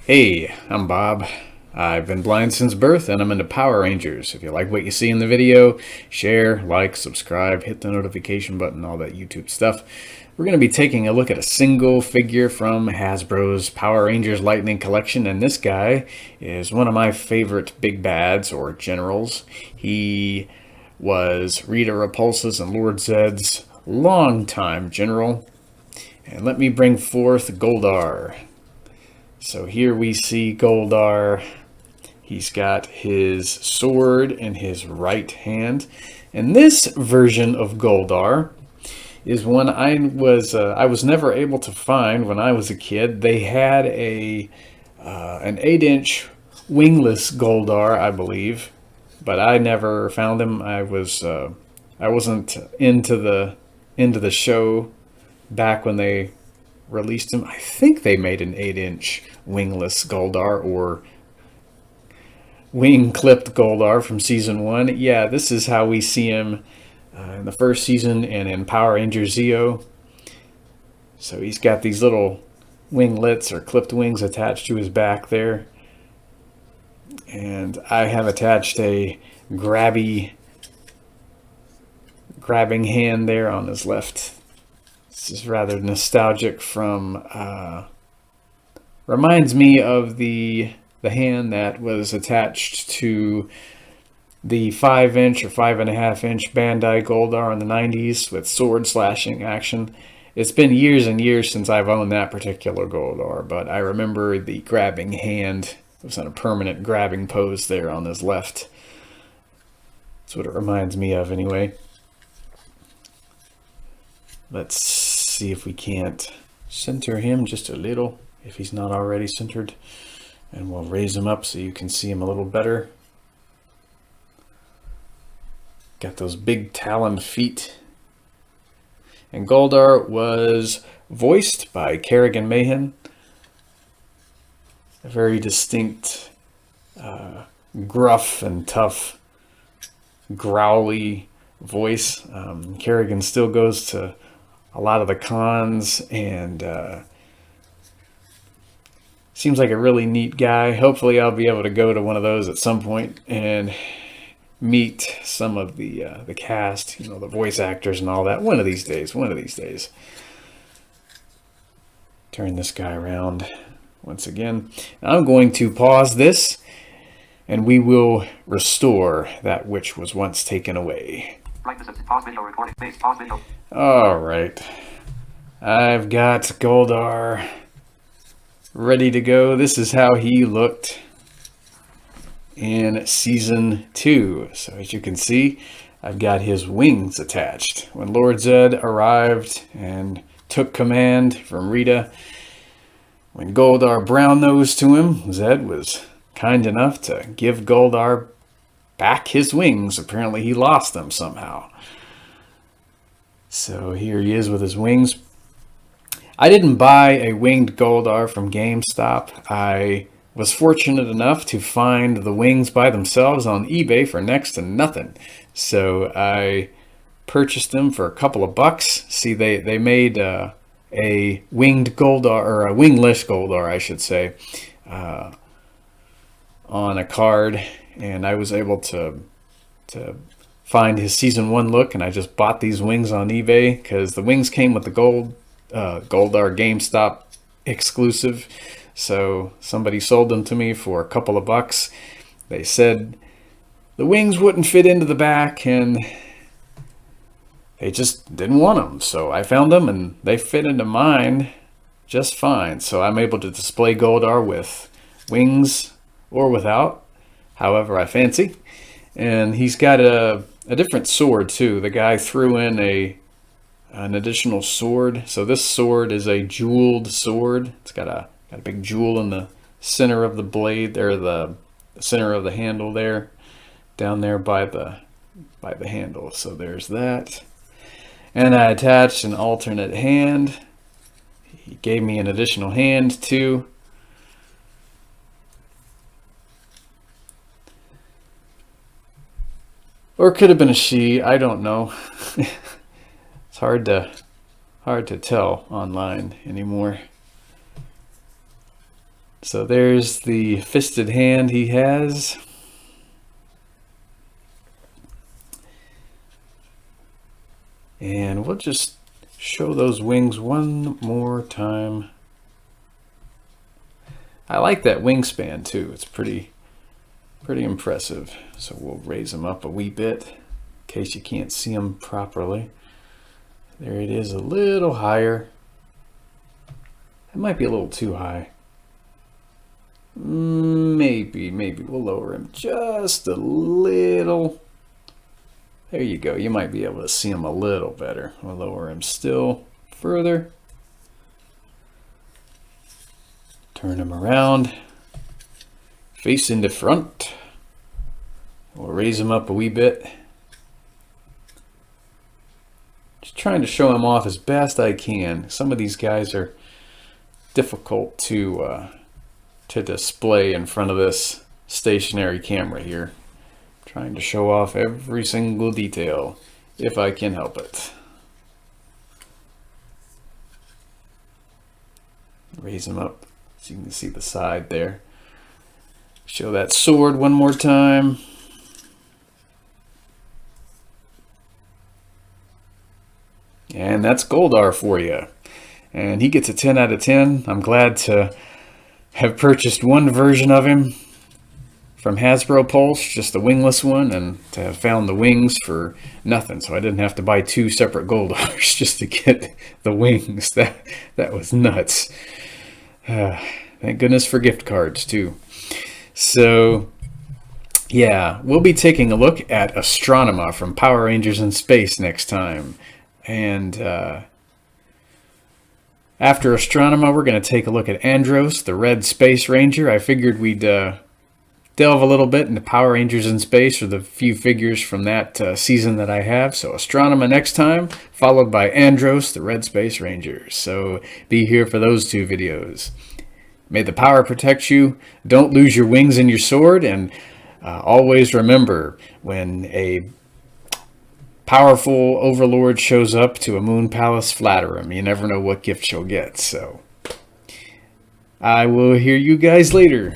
Hey, I'm Bob. I've been blind since birth and I'm into Power Rangers. If you like what you see in the video, share, like, subscribe, hit the notification button, all that YouTube stuff. We're going to be taking a look at a single figure from Hasbro's Power Rangers Lightning Collection, and this guy is one of my favorite big bads or generals. He was Rita Repulsa's and Lord Zedd's longtime general. And let me bring forth Goldar. So here we see Goldar. He's got his sword in his right hand. And this version of Goldar is one I was never able to find when I was a kid. They had an 8-inch wingless Goldar, I believe, but I never found him. I wasn't into the show back when they released him. I think they made an 8-inch wingless Goldar or wing clipped Goldar from season 1. Yeah, this is how we see him in the first season and in Power Rangers Zeo. So he's got these little winglets or clipped wings attached to his back there. And I have attached a grabbing hand there on his left. This is rather nostalgic from, reminds me of the hand that was attached to the 5-inch or 5.5-inch Bandai Goldar in the 90s with sword slashing action. It's been years and years since I've owned that particular Goldar, but I remember the grabbing hand. It was in a permanent grabbing pose there on his left. That's what it reminds me of anyway. Let's see if we can't center him just a little, if he's not already centered. And we'll raise him up so you can see him a little better. Got those big taloned feet. And Goldar was voiced by Kerrigan Mahan. A very distinct, gruff and tough, growly voice. Kerrigan still goes to a lot of the cons and seems like a really neat guy. Hopefully I'll be able to go to one of those at some point and meet some of the cast, the voice actors and all that. One of these days. Turn this guy around once again. Now I'm going to pause this and we will restore that which was once taken away. Alright, I've got Goldar ready to go. This is how he looked in season 2. So as you can see, I've got his wings attached. When Lord Zedd arrived and took command from Rita, when Goldar brown-nosed to him, Zedd was kind enough to give Goldar back his wings. Apparently he lost them somehow. So here he is with his wings. I didn't buy a winged Goldar from GameStop. I was fortunate enough to find the wings by themselves on eBay for next to nothing. So I purchased them for a couple of bucks. See, they made a winged Goldar, or a wingless Goldar, I should say, on a card. And I was able to find his season 1 look, and I just bought these wings on eBay because the wings came with the Goldar GameStop exclusive. So somebody sold them to me for a couple of bucks. They said the wings wouldn't fit into the back and they just didn't want them. So I found them and they fit into mine just fine. So I'm able to display Goldar with wings or without, however I fancy. And he's got a different sword too. The guy threw in an additional sword. So this sword is a jeweled sword. It's got a big jewel in the center of the blade there, the center of the handle there, down there by the handle. So there's that. And I attached an alternate hand. He gave me an additional hand too. Or it could have been a she, I don't know. It's hard to tell online anymore. So there's the fisted hand he has. And we'll just show those wings one more time. I like that wingspan too. It's pretty impressive. So we'll raise them up a wee bit in case you can't see them properly. There it is, a little higher. It might be a little too high. Maybe we'll lower him just a little. There you go. You might be able to see him a little better. We'll lower him still further. Turn him around. Face into front. We'll raise him up a wee bit. Just trying to show him off as best I can. Some of these guys are difficult to display in front of this stationary camera here. Trying to show off every single detail if I can help it. Raise him up so you can see the side there. Show that sword one more time. And that's Goldar for you. And he gets a 10 out of 10. I'm glad to have purchased one version of him from Hasbro Pulse, just the wingless one, and to have found the wings for nothing. So I didn't have to buy two separate Goldars just to get the wings. That was nuts. Thank goodness for gift cards too. So yeah, we'll be taking a look at Astronema from Power Rangers in Space next time. And after Astronema, we're going to take a look at Andros, the Red Space Ranger. I figured we'd delve a little bit into Power Rangers in Space, or the few figures from that season that I have. So Astronema next time, followed by Andros, the Red Space Ranger. So be here for those two videos. May the power protect you. Don't lose your wings and your sword. And always remember, when a powerful overlord shows up to a moon palace, flatter him. You never know what gift you'll get. So I will hear you guys later.